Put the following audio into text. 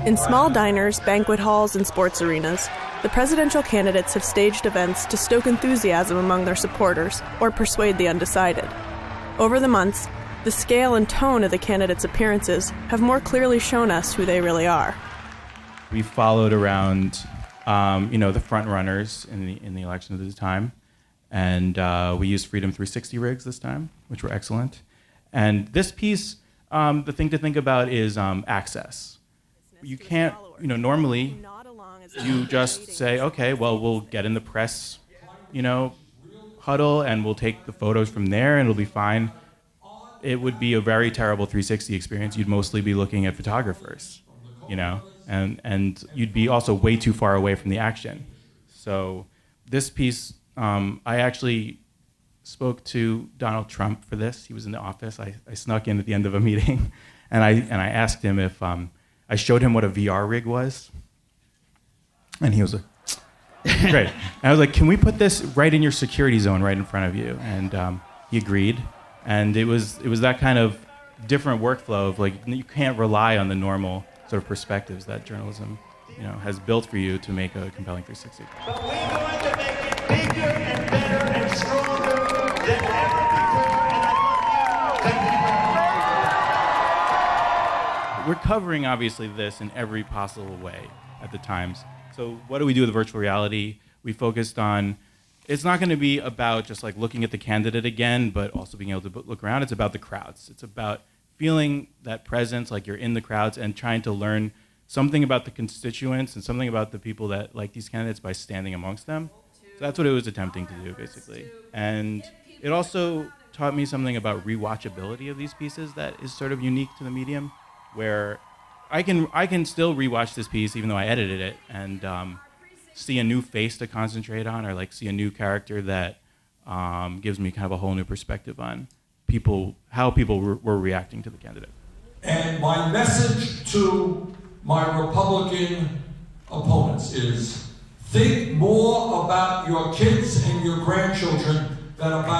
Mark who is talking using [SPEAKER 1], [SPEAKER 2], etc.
[SPEAKER 1] In small diners, banquet halls, and sports arenas, the presidential candidates have staged events to stoke enthusiasm among their supporters or persuade the undecided. Over the months, the scale and tone of the candidates' appearances have more clearly shown us who they really are.
[SPEAKER 2] We followed around, the front runners in the election at the time, and we used Freedom 360 rigs this time, which were excellent. And this piece, the thing to think about is access. You can't, normally you just say, okay, well, we'll get in the press, huddle, and we'll take the photos from there, and it'll be fine. It would be a very terrible 360 experience. You'd mostly be looking at photographers, and you'd be also way too far away from the action. So this piece, I actually spoke to Donald Trump for this. He was in the office. I snuck in at the end of a meeting, and I asked him if I showed him what a VR rig was, and he was like, great. And I was like, can we put this right in your security zone right in front of you? And he agreed. And it was that kind of different workflow of you can't rely on the normal sort of perspectives that journalism, has built for you to make a compelling 360.
[SPEAKER 3] But we're going to make it bigger and better and stronger than ever before. And I love you. Thank you.
[SPEAKER 2] We're covering obviously this in every possible way at the Times. So what do we do with virtual reality? We focused on. It's not going to be about just looking at the candidate again, but also being able to look around. It's about the crowds. It's about feeling that presence, like you're in the crowds, and trying to learn something about the constituents and something about the people that like these candidates by standing amongst them. So that's what it was attempting to do, basically. And it also taught me something about rewatchability of these pieces that is sort of unique to the medium, where I can still rewatch this piece even though I edited it, and see a new face to concentrate on, or see a new character that gives me kind of a whole new perspective on how people were reacting to the candidate.
[SPEAKER 4] And my message to my Republican opponents is, think more about your kids and your grandchildren than about